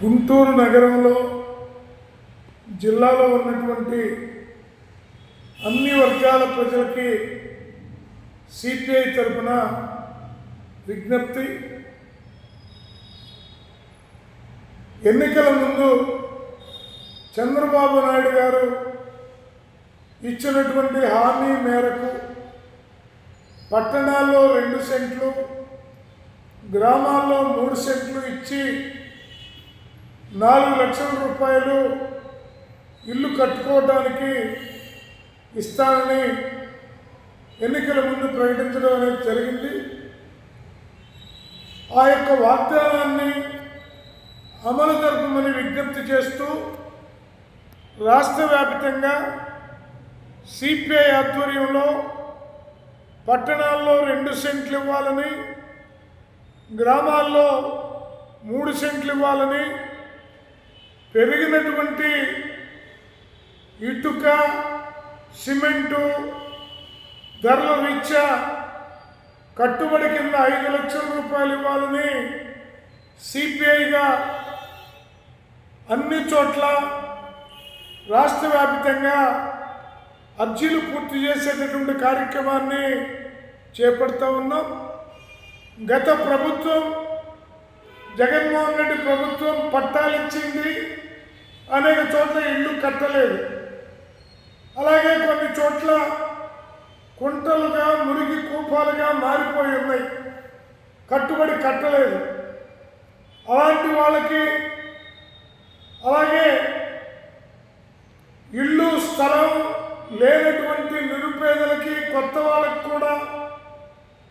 గుంటూరు నగరంలో జిల్లాలో ఉన్నటువంటి అన్ని వర్గాల ప్రజలకి సిపిఐ తరఫున విజ్ఞప్తి. ఎన్నికల ముందు చంద్రబాబు నాయుడు గారు ఇచ్చినటువంటి హామీ మేరకు పట్టణాల్లో 2 సెంట్లు, గ్రామాల్లో 3 సెంట్లు ఇచ్చి 4 లక్షల రూపాయలు ఇల్లు కట్టుకోవడానికి ఇస్తానని ఎన్నికల ముందు ప్రకటించడం అనేది జరిగింది. ఆ యొక్క వాగ్దానాన్ని అమలు జరపమని విజ్ఞప్తి చేస్తూ రాష్ట్ర వ్యాప్తంగా సిపిఐ ఆధ్వర్యంలో పట్టణాల్లో 2 సెంట్లు ఇవ్వాలని, గ్రామాల్లో 3 సెంట్లు ఇవ్వాలని, పెరిగినటువంటి ఇటుక, సిమెంటు ధరల రీత్యా కట్టుబడి కింద 5 లక్షల రూపాయలు ఇవ్వాలని సిపిఐగా అన్ని చోట్ల రాష్ట్ర వ్యాప్తంగా అర్జీలు పూర్తి చేసేటటువంటి కార్యక్రమాన్ని చేపడుతూ ఉన్నాం. గత ప్రభుత్వం, జగన్మోహన్ రెడ్డి ప్రభుత్వం పట్టాలు ఇచ్చింది, అనేక చోట్ల ఇళ్ళు కట్టలేదు. అలాగే కొన్ని చోట్ల కుంటలుగా, మురికి కూపాలుగా మారిపోయి ఉన్నాయి, కట్టుబడి కట్టలేదు. అలాంటి వాళ్ళకి, అలాగే ఇల్లు స్థలం లేనటువంటి నిరుపేదలకి, కొత్త వాళ్ళకి కూడా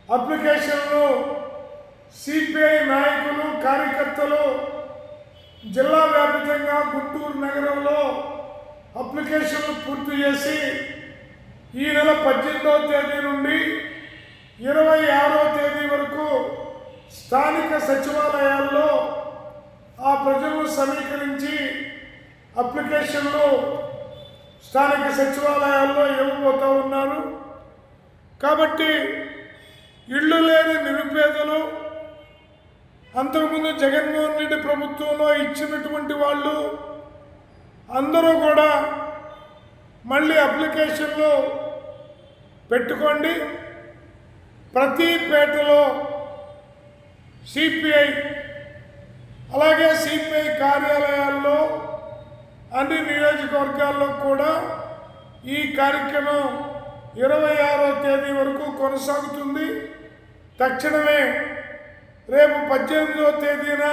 అప్లికేషన్లు సిపిఐ నాయకులు, కార్యకర్తలు జిల్లా వ్యాప్తంగా గుంటూరు నగరంలో అప్లికేషన్లు పూర్తి చేసి ఈ నెల 18వ తేదీ నుండి 26వ తేదీ వరకు స్థానిక సచివాలయాల్లో ఆ ప్రజలను సమీకరించి అప్లికేషన్లు స్థానిక సచివాలయాల్లో ఇవ్వబోతూ ఉన్నారు. కాబట్టి ఇళ్ళు లేని నిరుపేదలు, అంతకుముందు జగన్మోహన్ రెడ్డి ప్రభుత్వంలో ఇచ్చినటువంటి వాళ్ళు అందరూ కూడా మళ్ళీ అప్లికేషన్లు పెట్టుకోండి. ప్రతి పేటలో సిపిఐ, అలాగే సిపిఐ కార్యాలయాల్లో అన్ని నియోజకవర్గాల్లో కూడా ఈ కార్యక్రమం 26వ తేదీ వరకు కొనసాగుతుంది. తక్షణమే రేపు 18వ తేదీన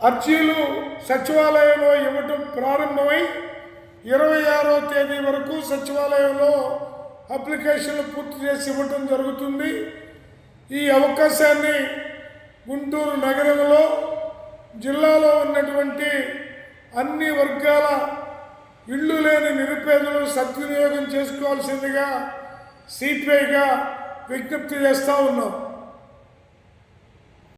అర్జీలు సచివాలయంలో ఇవ్వటం ప్రారంభమై 26వ తేదీ వరకు సచివాలయంలో అప్లికేషన్లు పూర్తి చేసి ఇవ్వటం జరుగుతుంది. ఈ అవకాశాన్ని గుంటూరు నగరంలో, జిల్లాలో ఉన్నటువంటి అన్ని వర్గాల ఇళ్ళు లేని నిరుపేదలు సద్వినియోగం చేసుకోవాల్సిందిగా సిపిఐగా విజ్ఞప్తి చేస్తూ ఉన్నాం.